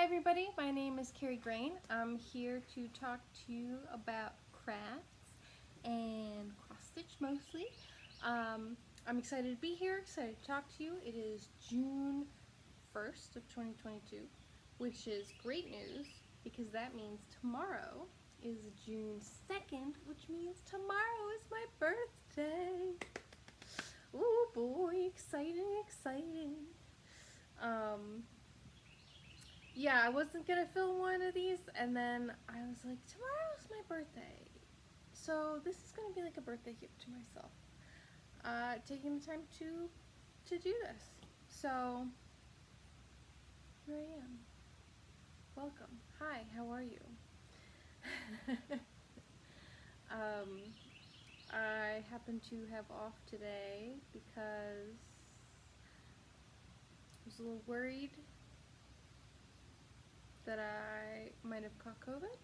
everybody, my name is Carrie Grain. I'm here to talk to you about crafts and cross stitch mostly. I'm excited to be here, excited to talk to you. It is June 1st of 2022, which is great news because that means tomorrow is June 2nd, which means tomorrow is my birthday. Oh boy, exciting. Yeah, I wasn't gonna film one of these, and then I was like, tomorrow's my birthday, so this is gonna be like a birthday gift to myself. Taking the time to do this. So here I am. Welcome. Hi. How are you? I happen to have off today because I was a little worried that I might have caught COVID.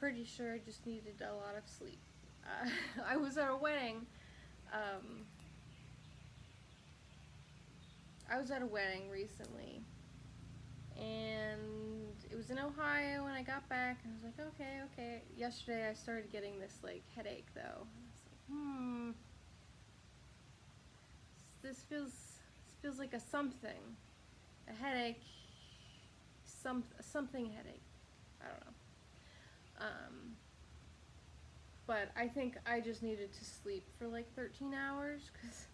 Pretty sure I just needed a lot of sleep. I was at a wedding. I was at a wedding recently, and it was in Ohio, and I got back, and I was like, okay. Yesterday I started getting this like headache though. I was like, this feels like a something, a headache, something headache. I don't know. But I think I just needed to sleep for like 13 hours because,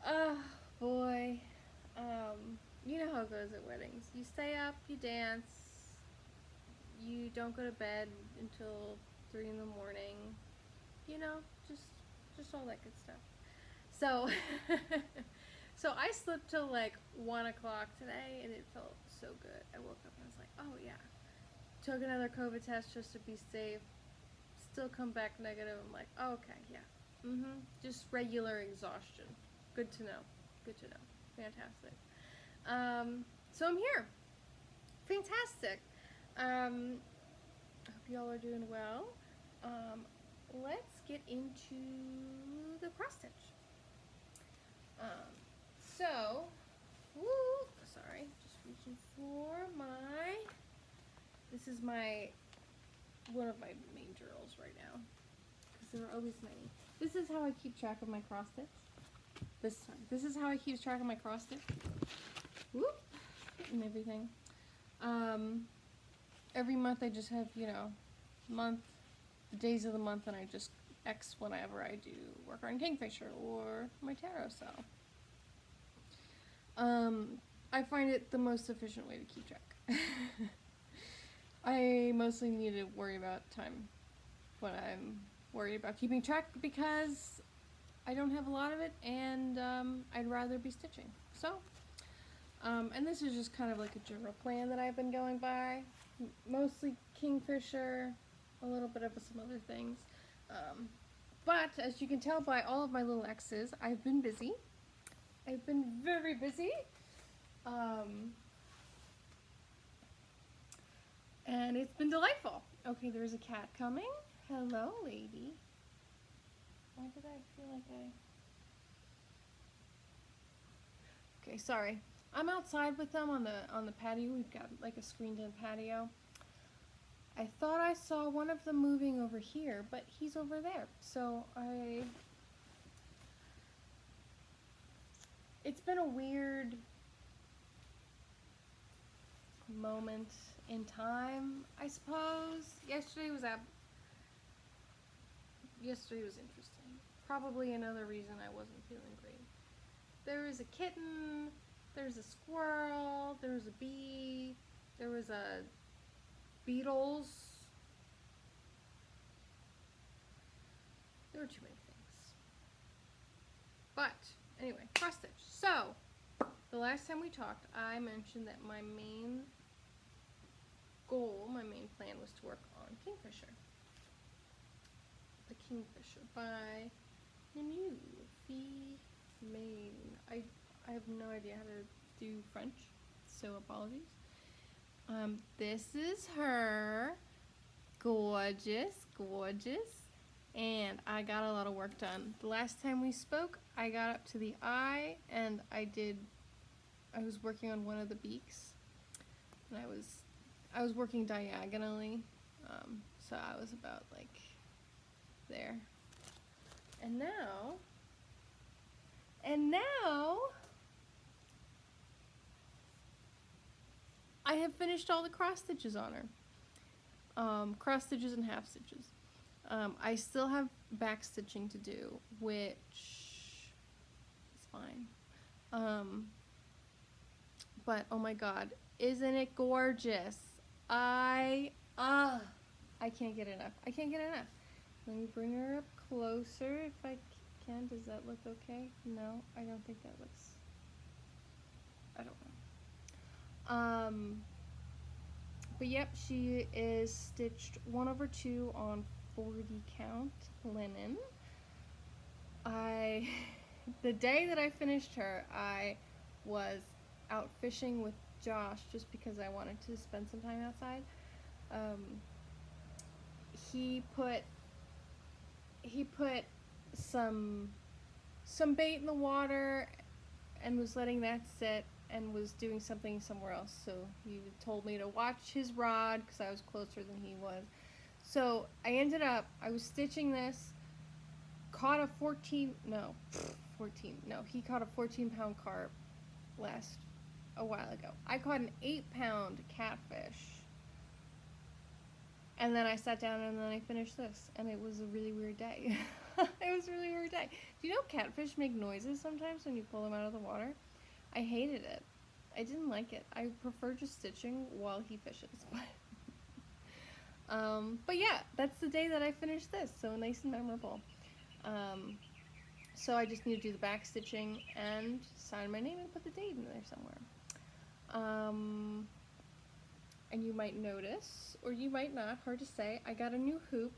oh boy, you know how it goes at weddings. You stay up, you dance, you don't go to bed until 3 in the morning, you know, just all that good stuff. So, so I slept till like 1 o'clock today, and it felt so good. I woke up and I was like, oh yeah. Took another COVID test just to be safe. Still come back negative. I'm like, oh, okay, yeah. Just regular exhaustion. Good to know. Fantastic. So I'm here. Fantastic. I hope y'all are doing well. Let's get into the cross stitch. Sorry, just reaching for my. This is one of my main journals right now, because there are always many. This is how I keep track of my cross stitch. This is how I keep track of my cross stitch. Whoop, and everything. Every month I just have, the days of the month, and I just X whenever I do work on Kingfisher or my tarot cell. I find it the most efficient way to keep track. I mostly need to worry about time when I'm worried about keeping track because I don't have a lot of it, and I'd rather be stitching. So, and this is just kind of like a general plan that I've been going by. Mostly Kingfisher, a little bit of some other things. But as you can tell by all of my little X's, I've been busy. I've been very busy. And it's been delightful. Okay, there's a cat coming. Hello, lady. Why did I feel like Okay, sorry. I'm outside with them on the patio. We've got like a screened-in patio. I thought I saw one of them moving over here, but he's over there. So it's been a weird moment in time, I suppose. Yesterday was interesting. Probably another reason I wasn't feeling great. There was a kitten, there was a squirrel, there was a bee, there was a beetles. There were too many things. But anyway, cross stitch. So the last time we talked, I mentioned that my main plan was to work on Kingfisher. The Kingfisher by Nemu Fee Main. I have no idea how to do French, so apologies. This is her. Gorgeous. And I got a lot of work done. The last time we spoke, I got up to the eye, and I did I was working on one of the beaks, and I was working diagonally, so I was about like there. And now I have finished all the cross stitches on her. Cross stitches and half stitches. I still have back stitching to do, which is fine. But oh my god, isn't it gorgeous? I can't get enough. I can't get enough. Let me bring her up closer if I can. Does that look okay? No, I don't think that looks, I don't know. But yep, she is stitched 1/2 on 40 count linen. The day that I finished her, I was out fishing with Josh just because I wanted to spend some time outside. He put some bait in the water and was letting that sit and was doing something somewhere else. So he told me to watch his rod because I was closer than he was. So I was stitching this, caught a 14 pound carp a while ago. I caught an 8-pound catfish. And then I sat down and then I finished this, and it was a really weird day. It was a really weird day. Do you know catfish make noises sometimes when you pull them out of the water? I hated it. I didn't like it. I prefer just stitching while he fishes. But yeah, that's the day that I finished this, so nice and memorable. So I just need to do the back stitching and sign my name and put the date in there somewhere. And you might notice, or you might not, hard to say, I got a new hoop.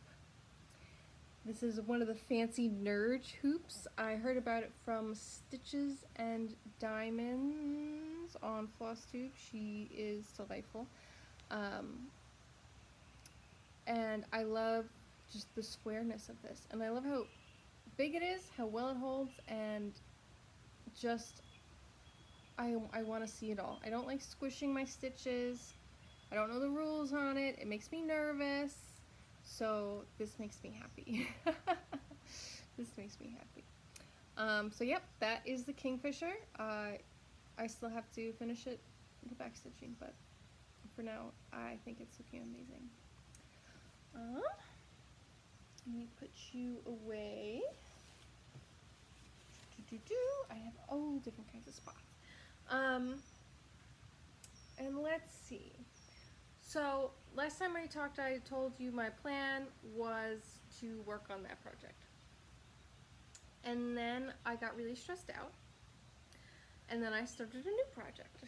This is one of the fancy Nurge hoops. I heard about it from Stitches and Diamonds on Flosstube. She is delightful. And I love just the squareness of this. And I love how big it is, how well it holds, and just, I want to see it all. I don't like squishing my stitches. I don't know the rules on it. It makes me nervous. So this makes me happy. This makes me happy. So yep, that is the Kingfisher. I still have to finish it, the back stitching, but for now, I think it's looking amazing. Let me put you away. I have all different kinds of spots. And let's see. So last time I talked, I told you my plan was to work on that project. And then I got really stressed out. And then I started a new project.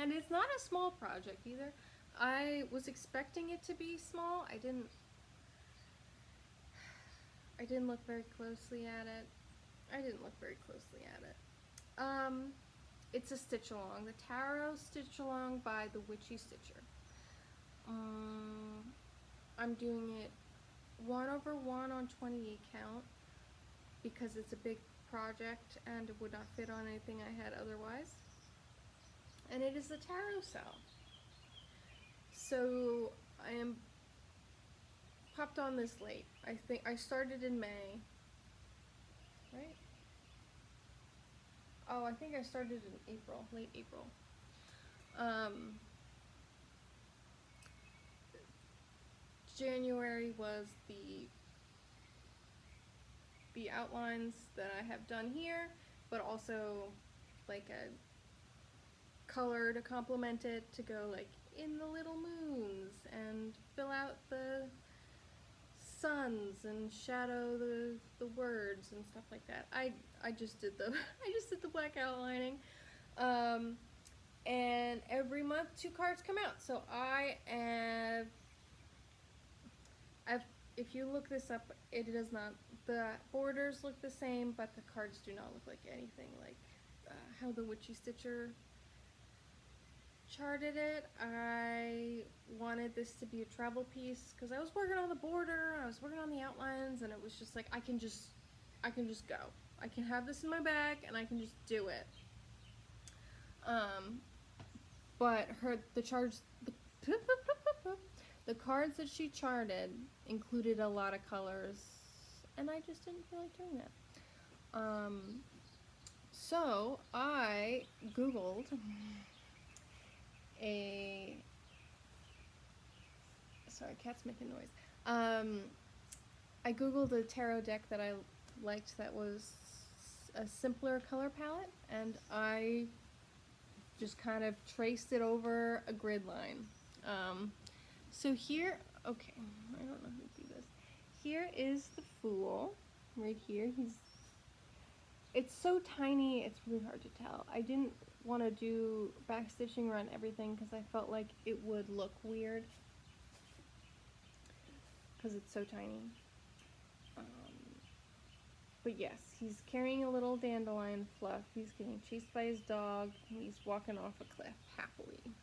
And it's not a small project either. I was expecting it to be small. I didn't look very closely at it. It's a stitch along, the Tarot Stitch Along by the Witchy Stitcher. I'm doing it 1/1 on 28 count because it's a big project and it would not fit on anything I had otherwise. And it is the tarot cell. So I am popped on this late. I think I started in May, right? Oh, I think I started in April, late April. January was the outlines that I have done here, but also like a color to complement it, to go like in the little moons and fill out the suns and shadow the words and stuff like that. I just did the black outlining. And every month 2 cards come out. So if you look this up, it does not, the borders look the same, but the cards do not look like anything like how the Witchy Stitcher charted it. I wanted this to be a travel piece because I was working on the border, I was working on the outlines, and it was just like I can just go. I can have this in my bag and I can just do it. Um, but the cards that she charted included a lot of colors, and I just didn't feel like doing that. So I Googled a. Sorry, cat's making noise. I Googled a tarot deck that I liked that was a simpler color palette, and I just kind of traced it over a grid line. So here, okay, I don't know how to do this. Here is the Fool, right here. It's so tiny, it's really hard to tell. I didn't want to do backstitching around everything because I felt like it would look weird because it's so tiny. But yes, he's carrying a little dandelion fluff. He's getting chased by his dog. He's walking off a cliff happily.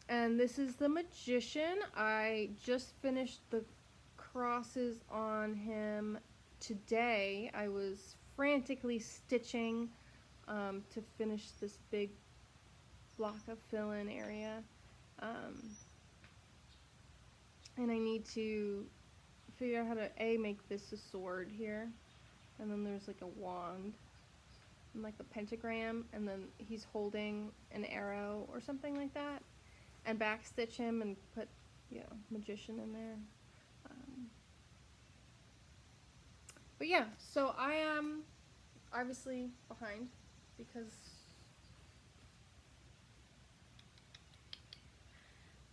And this is the Magician. I just finished the crosses on him today. I was frantically stitching to finish this big block of fill-in area. And I need to figure out how to make this a sword here, and then there's like a wand and like a pentagram, and then he's holding an arrow or something like that, and backstitch him and put, you know, Magician in there. But yeah, so I am obviously behind because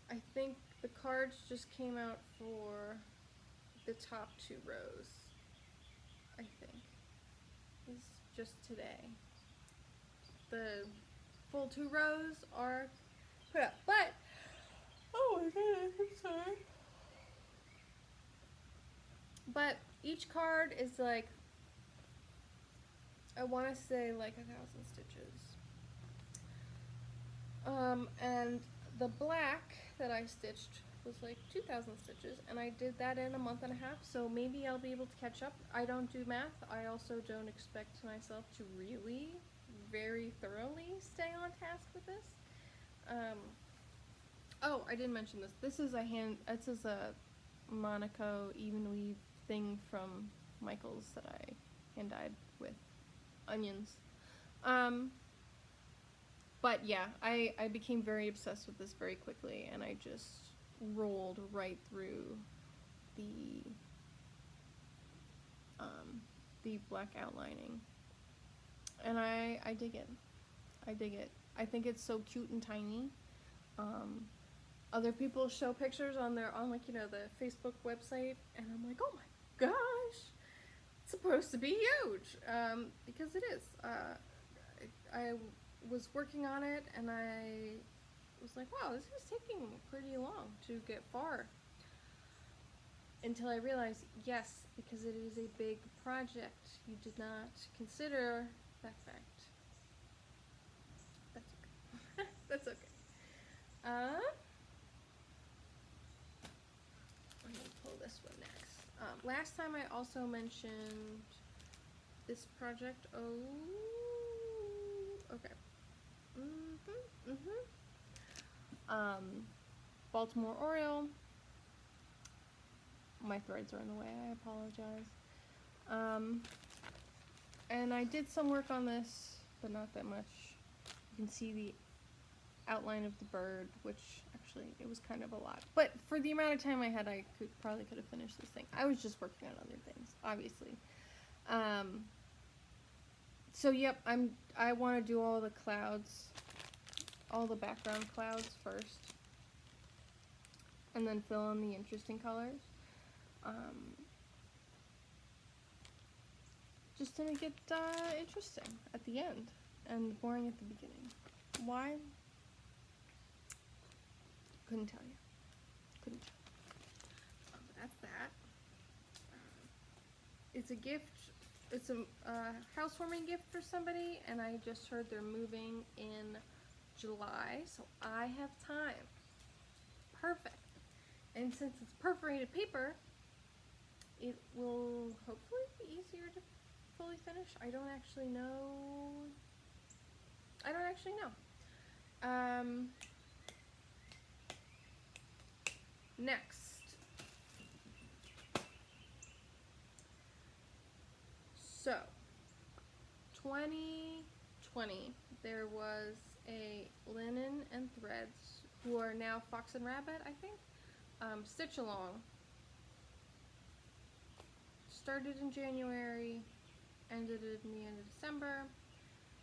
I think the cards just came out for the top 2 rows, I think. It's just today. The full 2 rows are put up, but, oh my goodness, I'm sorry. But each card is like, I want to say like 1,000 stitches. And the black that I stitched was like 2,000 stitches, and I did that in a month and a half, so maybe I'll be able to catch up. I don't do math. I also don't expect myself to really very thoroughly stay on task with this. Oh, I didn't mention this. This is a Monaco even weave thing from Michael's that I hand dyed with onions. But yeah, I became very obsessed with this very quickly, and I just rolled right through the black outlining, and I dig it. I dig it. I think it's so cute and tiny. Other people show pictures on like, you know, the Facebook website, and I'm like, oh my gosh, it's supposed to be huge, because it is. I was working on it, and I was like, wow, this is taking pretty long to get far. Until I realized, yes, because it is a big project, you did not consider that fact. That's okay. That's okay. I'm gonna pull this one next. Last time I also mentioned this project. Oh, okay. Baltimore Oriole. My threads are in the way, I apologize. And I did some work on this, but not that much. You can see the outline of the bird, which actually, it was kind of a lot. But for the amount of time I had, I probably could have finished this thing. I was just working on other things, obviously. So yep, I want to do all the clouds, all the background clouds first, and then fill in the interesting colors. Just to make it interesting at the end and boring at the beginning. Why? Couldn't tell you. Couldn't tell you. But that's that. It's a gift. It's a housewarming gift for somebody, and I just heard they're moving in July, so I have time. Perfect. And since it's perforated paper, it will hopefully be easier to fully finish. I don't actually know actually, no. Next. So, 2020, there was a Linen and Threads, who are now Fox and Rabbit, I think, Stitch Along. Started in January, ended in the end of December.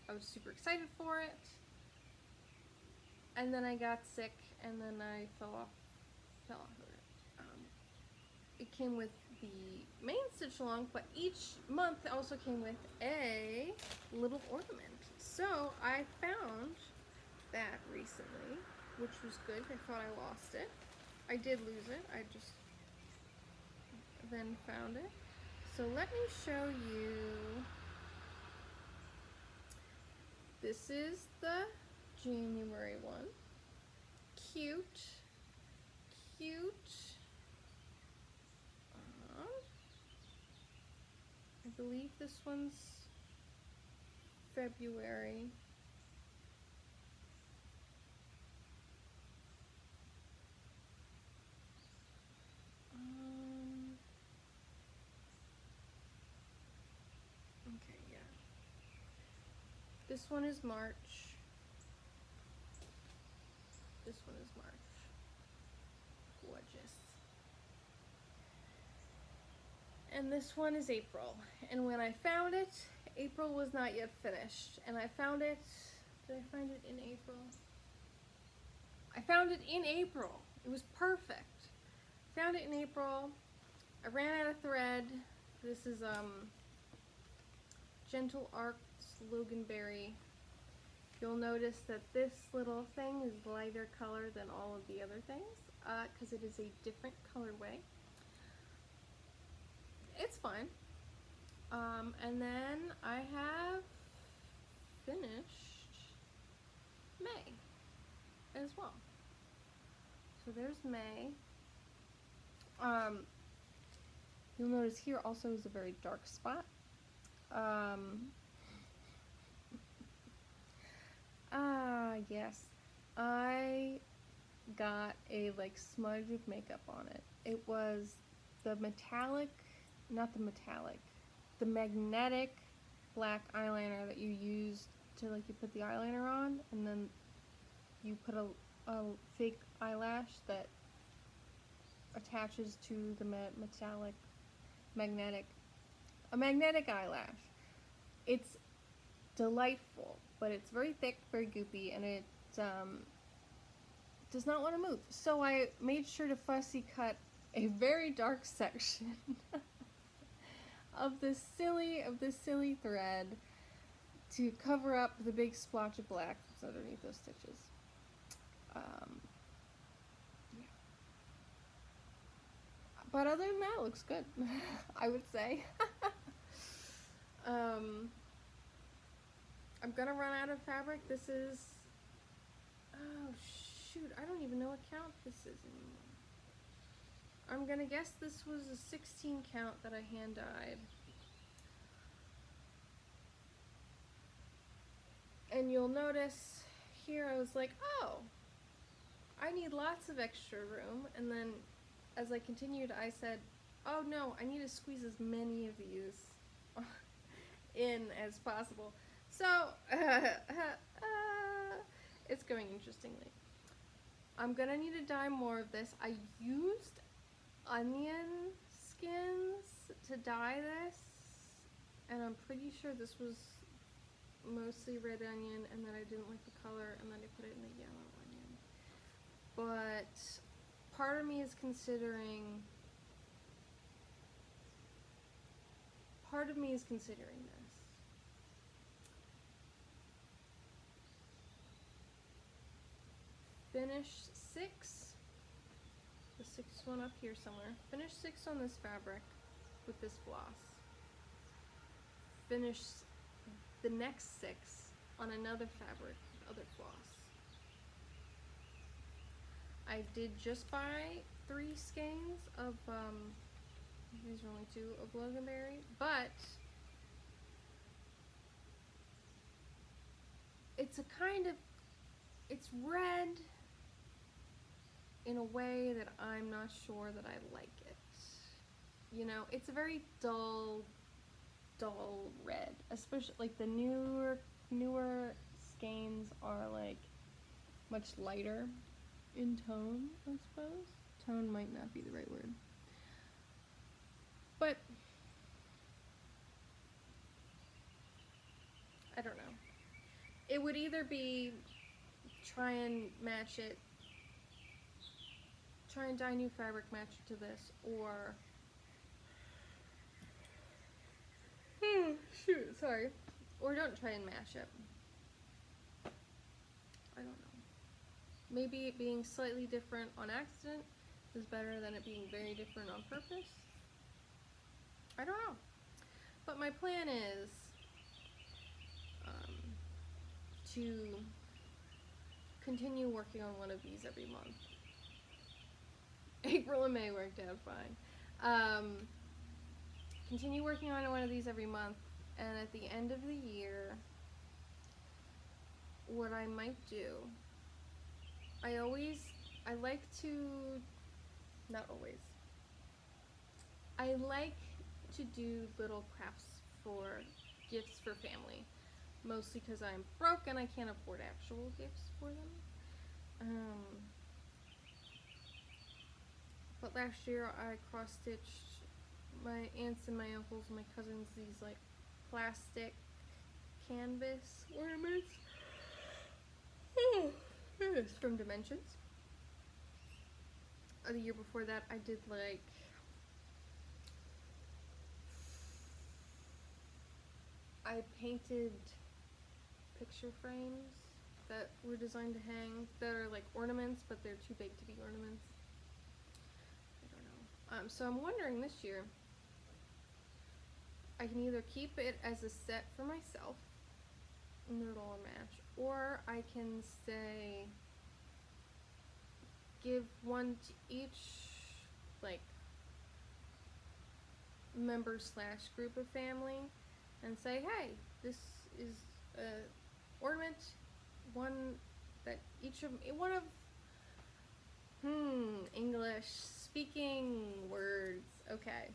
I was super excited for it. And then I got sick, and then I fell off of it. It came with the main Stitch Along, but each month also came with a little ornament. So I found that recently, which was good. I thought I lost it. I did lose it. I just then found it. So let me show you. This is the January one. Cute. Cute. I believe this one's February. Okay, yeah. This one is March. This one is March. Gorgeous. And this one is April. And when I found it, April was not yet finished. And I found it, did I find it in April? I found it in April. It was perfect. Found it in April. I ran out of thread. This is Gentle Arc Loganberry. You'll notice that this little thing is lighter color than all of the other things, because it is a different colorway. It's fine. And then I have finished May as well. So there's May. You'll notice here also is a very dark spot. Yes. I got a like smudge of makeup on it. It was the metallic, not the metallic, the magnetic black eyeliner that you use to like you put the eyeliner on and then you put a fake eyelash that attaches to the metallic magnetic eyelash. It's delightful, but it's very thick, very goopy, and it does not want to move. So I made sure to fussy cut a very dark section of this silly thread to cover up the big splotch of black that's underneath those stitches. Yeah. But other than that, it looks good. I would say. I'm gonna run out of fabric. This is, oh shoot, I don't even know what count this is anymore. I'm gonna guess this was a 16 count that I hand dyed. And you'll notice here I was like, oh, I need lots of extra room. And then as I continued, I said, oh no, I need to squeeze as many of these in as possible. So, it's going interestingly. I'm gonna need to dye more of this. I used onion skins to dye this, and I'm pretty sure this was mostly red onion, and then I didn't like the color, and then I put it in the yellow onion. But part of me is considering this. Finish 6, the 6th one up here somewhere. Finish 6 on this fabric with this floss. Finish the next 6 on another fabric with other floss. I did just buy 3 skeins of, these are only 2 of Loganberry, but it's a kind of, it's red in a way that I'm not sure that I like it. You know, it's a very dull red, especially like the newer skeins are like much lighter in tone, I suppose. Tone might not be the right word. But I don't know. It would either be try and dye new fabric, match it to this, or or don't try and match it. I don't know. Maybe it being slightly different on accident is better than it being very different on purpose. I don't know. But my plan is to continue working on one of these every month. April and May worked out fine. Continue working on one of these every month, and at the end of the year, what I might do, I like to do little crafts for gifts for family, mostly because I'm broke and I can't afford actual gifts for them. But last year I cross-stitched my aunts and my uncles and my cousins these like plastic canvas ornaments from Dimensions. The year before that I did like I painted picture frames that were designed to hang that are like ornaments, but they're too big to be ornaments. I don't know. So I'm wondering this year I can either keep it as a set for myself, noodle and match, or I can say give one to each like member / group of family and say, hey, this is a ornament, one of English speaking words. Okay.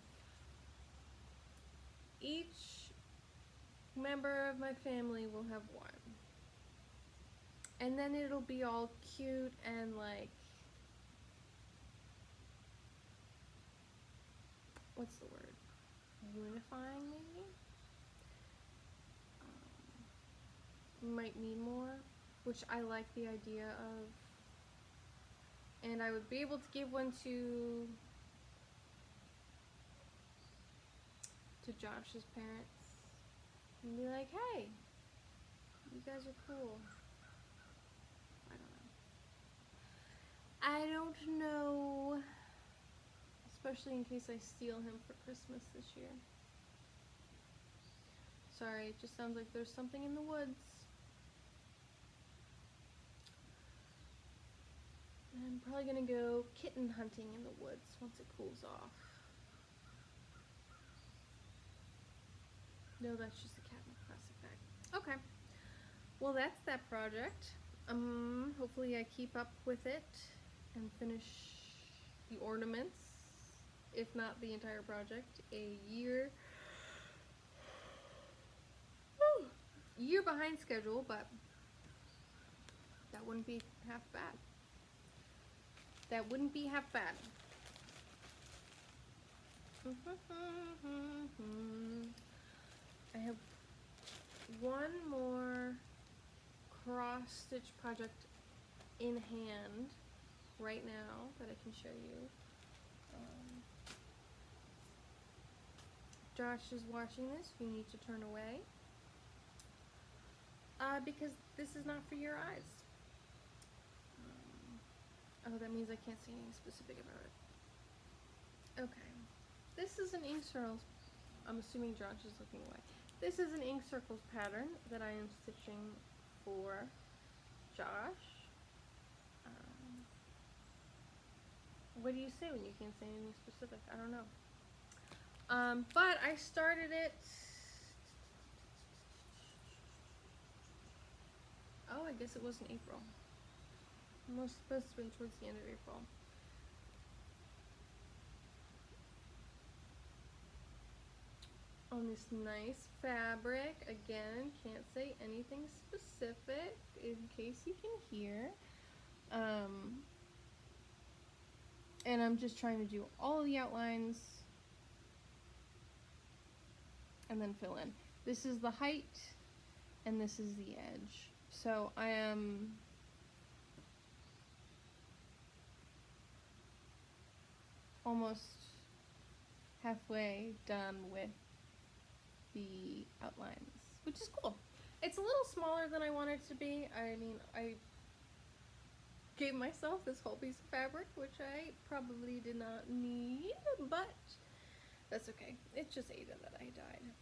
Each member of my family will have one. And then it'll be all cute and like, what's the word? Unifying, maybe? Might mean more, which I like the idea of. And I would be able to give one to Josh's parents and be like, hey, you guys are cool. I don't know, especially in case I steal him for Christmas this year. Sorry, it just sounds like there's something in the woods. I'm probably gonna go kitten hunting in the woods once it cools off. No, that's just a cat in a plastic bag. Okay. Well, that's that project. Hopefully I keep up with it and finish the ornaments, if not the entire project, a year behind schedule, but that wouldn't be half bad. That wouldn't be half bad. I have one more cross-stitch project in hand right now that I can show you. Josh is watching this. You need to turn away because this is not for your eyes. Oh, that means I can't say anything specific about it. Okay. This is an ink circles. I'm assuming Josh is looking away. This is an ink circles pattern that I am stitching for Josh. What do you say when you can't say anything specific? I don't know. But I started it I guess it was in April. It was supposed to have been towards the end of April. On this nice fabric. Again, can't say anything specific in case you can hear. And I'm just trying to do all of the outlines and then fill in. This is the height and this is the edge. So I am almost halfway done with the outlines, which is cool. It's a little smaller than I want it to be. I mean, I gave myself this whole piece of fabric, which I probably did not need, but that's okay. It's just Ada that I dyed.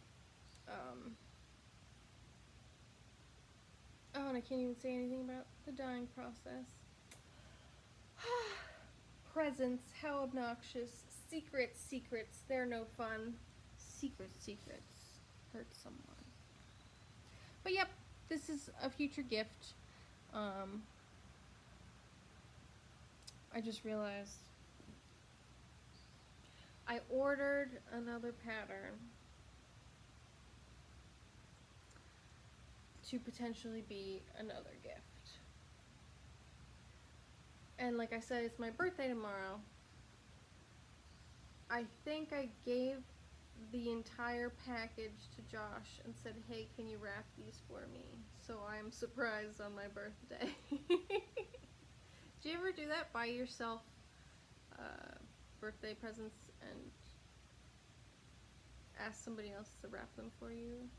Oh, and I can't even say anything about the dyeing process. Presents, how obnoxious. Secrets, they're no fun. Secrets hurt someone. But yep, this is a future gift. I just realized I ordered another pattern to potentially be another gift. And like I said, it's my birthday tomorrow. I think I gave the entire package to Josh and said, hey, can you wrap these for me? So I'm surprised on my birthday. Do you ever do that? Buy yourself birthday presents and ask somebody else to wrap them for you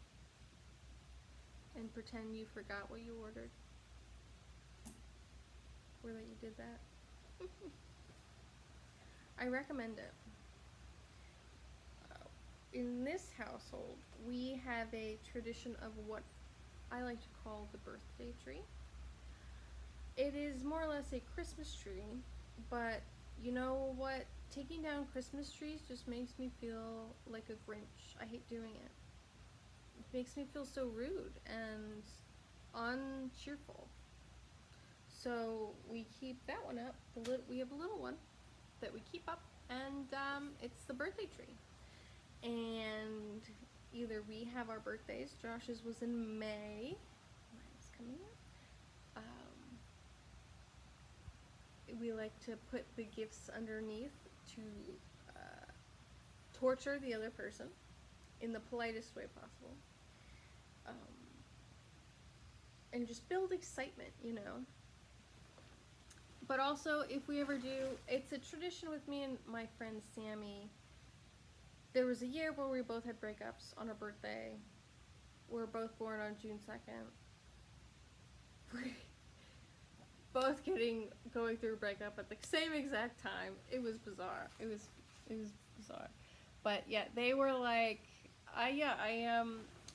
and pretend you forgot what you ordered? Or that you did that? I recommend it. In this household, we have a tradition of what I like to call the birthday tree. It is more or less a Christmas tree, but you know what? Taking down Christmas trees just makes me feel like a Grinch. I hate doing it. It makes me feel so rude and uncheerful. So we keep that one up. We have a little one that we keep up, and it's the birthday tree. And either we have our birthdays. Josh's was in May. Mine's coming up. We like to put the gifts underneath to torture the other person in the politest way possible. And just build excitement, you know. But also, if we ever do, it's a tradition with me and my friend Sammy. There was a year where we both had breakups on our birthday. We were both born on June 2nd. Both going through a breakup at the same exact time. It was bizarre. It was bizarre. But yeah, they were like,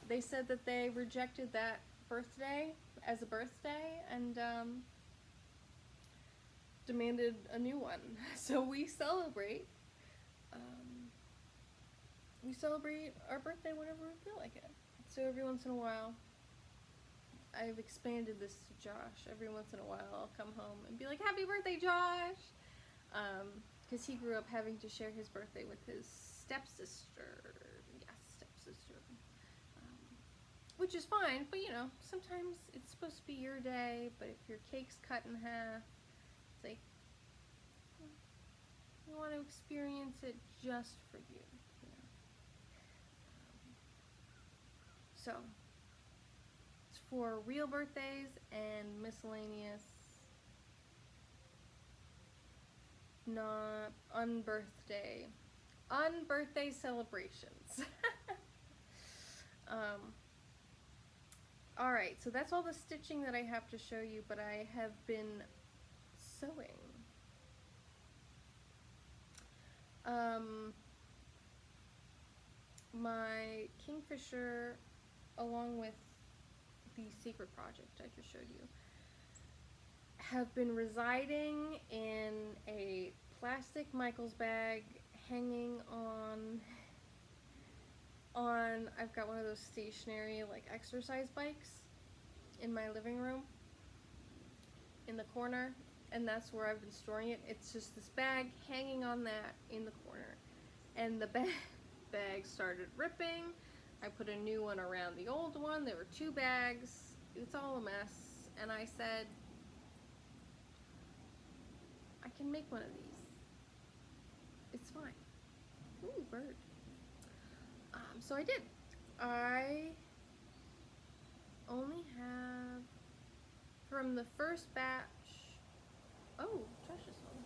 they said that they rejected that birthday as a birthday and demanded a new one. So we celebrate. We celebrate our birthday whenever we feel like it. So every once in a while, I've expanded this to Josh. Every once in a while, I'll come home and be like, happy birthday, Josh! Because he grew up having to share his birthday with his stepsister. Yes, stepsister. Which is fine, but you know, sometimes it's supposed to be your day, but if your cake's cut in half, it's like, you want to experience it just for you. So, it's for real birthdays and miscellaneous, not unbirthday celebrations. Alright, so that's all the stitching that I have to show you, but I have been sewing. My Kingfisher, along with the secret project I just showed you, have been residing in a plastic Michaels bag hanging on I've got one of those stationary like exercise bikes in my living room. in the corner, and that's where I've been storing it. It's just this bag hanging on that in the corner, and the bag started ripping. I put a new one around the old one. There were 2 bags. It's all a mess, and I said, I can make one of these. It's fine. Ooh, bird. So I did. I only have, from the first batch, oh, Josh is home.